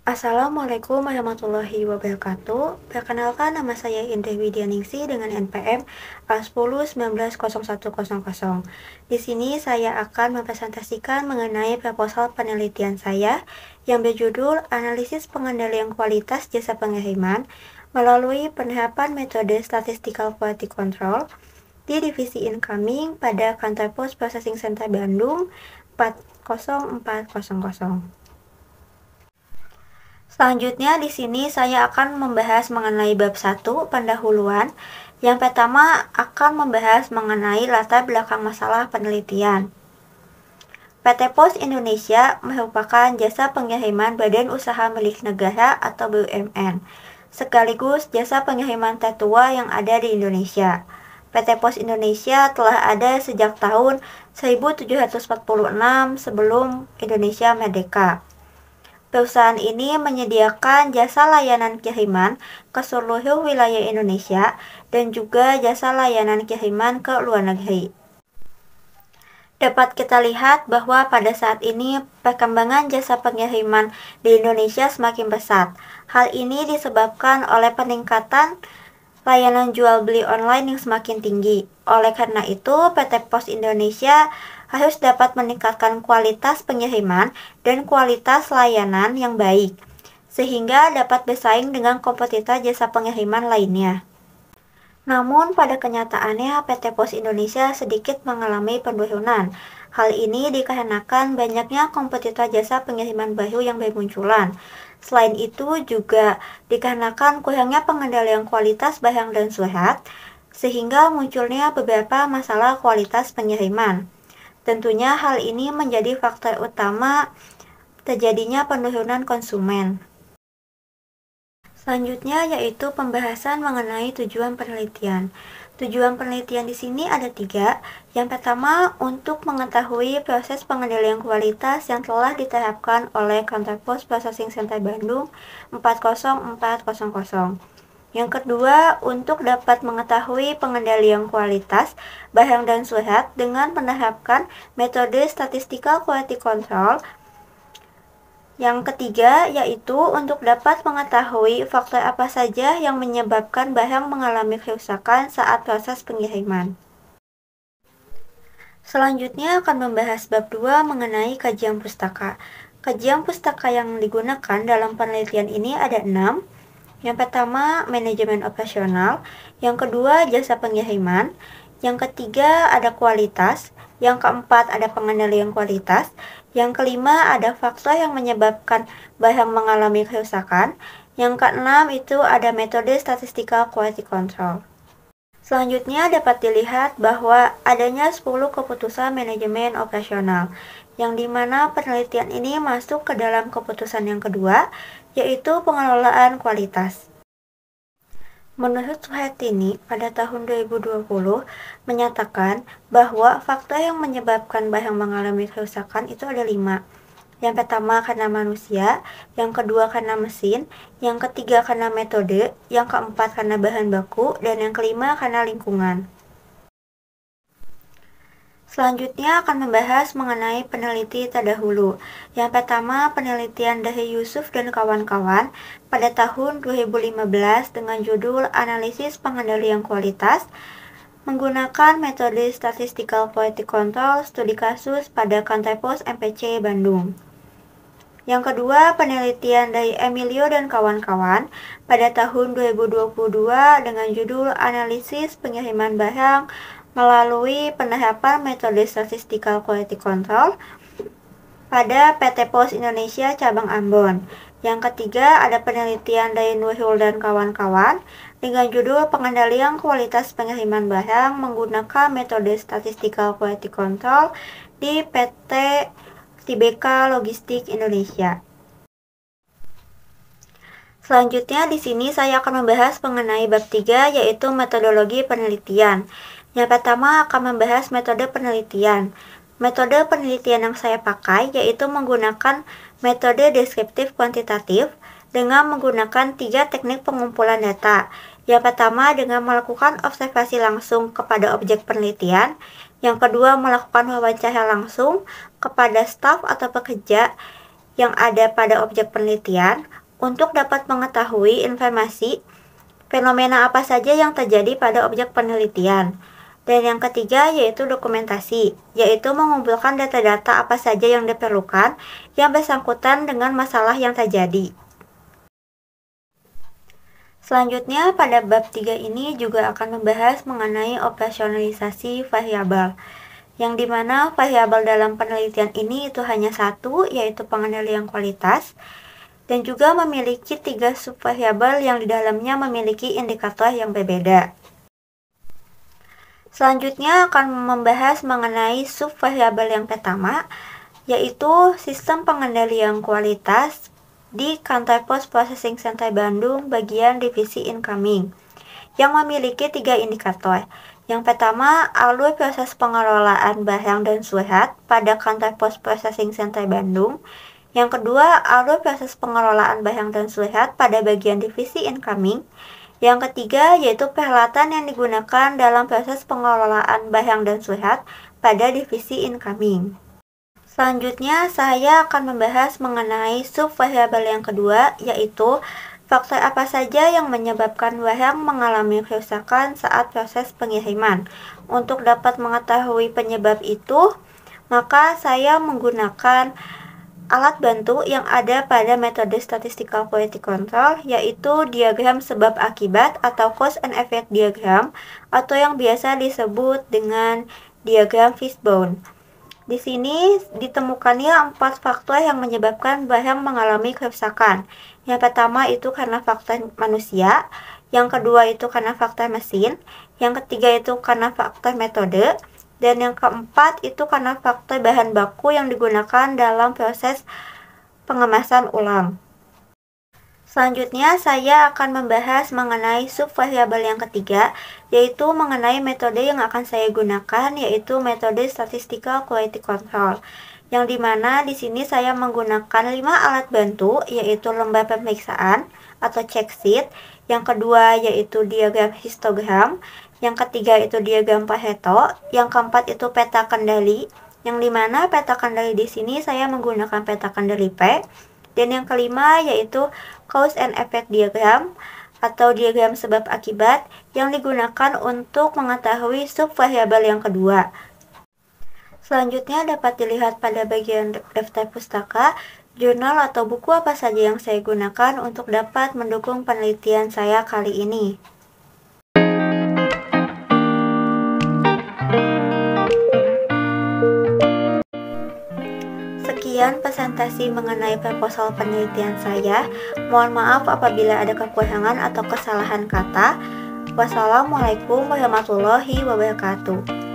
Assalamualaikum warahmatullahi wabarakatuh. Perkenalkan, nama saya Indri Widianingsih dengan NPM A10190100. Di sini saya akan mempresentasikan mengenai proposal penelitian saya yang berjudul Analisis Pengendalian Kualitas Jasa Pengiriman melalui penerapan metode Statistical Quality Control di Divisi Incoming pada Kantor Pos Processing Center Bandung 40400. Selanjutnya di sini saya akan membahas mengenai bab 1 pendahuluan. Yang pertama akan membahas mengenai latar belakang masalah penelitian. PT Pos Indonesia merupakan jasa pengiriman badan usaha milik negara atau BUMN, sekaligus jasa pengiriman tertua yang ada di Indonesia. PT Pos Indonesia telah ada sejak tahun 1746 sebelum Indonesia merdeka. Perusahaan ini menyediakan jasa layanan kiriman ke seluruh wilayah Indonesia dan juga jasa layanan kiriman ke luar negeri. Dapat kita lihat bahwa pada saat ini perkembangan jasa pengiriman di Indonesia semakin pesat. Hal ini disebabkan oleh peningkatan layanan jual beli online yang semakin tinggi. Oleh karena itu, PT Pos Indonesia harus dapat meningkatkan kualitas pengiriman dan kualitas layanan yang baik, sehingga dapat bersaing dengan kompetitor jasa pengiriman lainnya. Namun pada kenyataannya PT Pos Indonesia sedikit mengalami penurunan. Hal ini dikarenakan banyaknya kompetitor jasa pengiriman baru yang bermunculan. Selain itu juga dikarenakan kurangnya pengendalian kualitas barang dan surat, sehingga munculnya beberapa masalah kualitas pengiriman. Tentunya hal ini menjadi faktor utama terjadinya penurunan konsumen. Selanjutnya yaitu pembahasan mengenai tujuan penelitian. Tujuan penelitian di sini ada 3. Yang pertama, untuk mengetahui proses pengendalian kualitas yang telah diterapkan oleh Kantor Pos Processing Center Bandung 40400. Yang kedua, untuk dapat mengetahui pengendalian kualitas barang dan surat dengan menerapkan metode Statistical Quality Control. Yang ketiga, yaitu untuk dapat mengetahui faktor apa saja yang menyebabkan barang mengalami kerusakan saat proses pengiriman. Selanjutnya akan membahas bab 2 mengenai kajian pustaka. Kajian pustaka yang digunakan dalam penelitian ini ada 6. Yang pertama, manajemen operasional. Yang kedua, jasa pengiriman. Yang ketiga, ada kualitas. Yang keempat, ada pengendalian kualitas. Yang kelima, ada faktor yang menyebabkan barang mengalami kerusakan. Yang keenam, itu ada metode Statistical Quality Control. Selanjutnya dapat dilihat bahwa adanya 10 keputusan manajemen operasional, yang dimana penelitian ini masuk ke dalam keputusan yang kedua, yaitu pengelolaan kualitas. Menurut Suhartini pada tahun 2020 menyatakan bahwa faktor yang menyebabkan barang mengalami kerusakan itu ada 5. Yang pertama karena manusia, yang kedua karena mesin, yang ketiga karena metode, yang keempat karena bahan baku, dan yang kelima karena lingkungan. Selanjutnya akan membahas mengenai peneliti terdahulu. Yang pertama, penelitian dari Yusuf dan kawan-kawan pada tahun 2015 dengan judul Analisis Pengendalian Kualitas menggunakan metode Statistical Quality Control studi kasus pada Kantor Pos MPC Bandung. Yang kedua, penelitian dari Emilio dan kawan-kawan pada tahun 2022 dengan judul Analisis Pengiriman Barang melalui penerapan metode Statistical Quality Control pada PT Pos Indonesia Cabang Ambon. Yang ketiga, ada penelitian dari Nurul dan kawan-kawan dengan judul Pengendalian Kualitas Pengiriman Barang menggunakan metode Statistical Quality Control di PT Tibeka Logistik Indonesia. Selanjutnya di sini saya akan membahas mengenai bab 3 yaitu metodologi penelitian. Yang pertama akan membahas metode penelitian. Metode penelitian yang saya pakai yaitu menggunakan metode deskriptif kuantitatif dengan menggunakan 3 teknik pengumpulan data. Yang pertama dengan melakukan observasi langsung kepada objek penelitian. Yang kedua melakukan wawancara langsung kepada staf atau pekerja yang ada pada objek penelitian untuk dapat mengetahui informasi fenomena apa saja yang terjadi pada objek penelitian. Dan yang ketiga yaitu dokumentasi, yaitu mengumpulkan data-data apa saja yang diperlukan yang bersangkutan dengan masalah yang terjadi. Selanjutnya, pada bab 3 ini juga akan membahas mengenai operasionalisasi variabel, yang dimana variabel dalam penelitian ini itu hanya satu, yaitu pengendalian kualitas, dan juga memiliki 3 subvariabel yang di dalamnya memiliki indikator yang berbeda. Selanjutnya akan membahas mengenai subvariabel yang pertama, yaitu sistem pengendalian kualitas di kantor pos Processing Center Bandung bagian divisi incoming yang memiliki 3 indikator. Yang pertama, alur proses pengelolaan barang dan surat pada kantor pos Processing Center Bandung. Yang kedua, alur proses pengelolaan barang dan surat pada bagian divisi incoming. Yang ketiga, yaitu peralatan yang digunakan dalam proses pengelolaan barang dan surat pada divisi incoming. Selanjutnya, saya akan membahas mengenai subvariabel yang kedua, yaitu faktor apa saja yang menyebabkan barang mengalami kerusakan saat proses pengiriman. Untuk dapat mengetahui penyebab itu, maka saya menggunakan alat bantu yang ada pada metode statistical quality control, yaitu diagram sebab akibat atau cause and effect diagram, atau yang biasa disebut dengan diagram fishbone. Di sini ditemukannya 4 faktor yang menyebabkan barang mengalami kerusakan. Yang pertama itu karena faktor manusia, yang kedua itu karena faktor mesin, yang ketiga itu karena faktor metode, dan yang keempat itu karena faktor bahan baku yang digunakan dalam proses pengemasan ulang. Selanjutnya, saya akan membahas mengenai subvariabel yang ketiga, yaitu mengenai metode yang akan saya gunakan, yaitu metode statistical quality control. Yang dimana di sini saya menggunakan 5 alat bantu, yaitu lembar pemeriksaan atau check sheet, yang kedua yaitu diagram histogram, yang ketiga itu diagram Pareto, yang keempat itu peta kendali, yang dimana peta kendali di sini saya menggunakan peta kendali P. Dan yang kelima yaitu cause and effect diagram atau diagram sebab akibat yang digunakan untuk mengetahui subvariabel yang kedua. Selanjutnya dapat dilihat pada bagian daftar pustaka, jurnal atau buku apa saja yang saya gunakan untuk dapat mendukung penelitian saya kali ini. Sekian presentasi mengenai proposal penelitian saya. Mohon maaf apabila ada kekurangan atau kesalahan kata. Wassalamualaikum warahmatullahi wabarakatuh.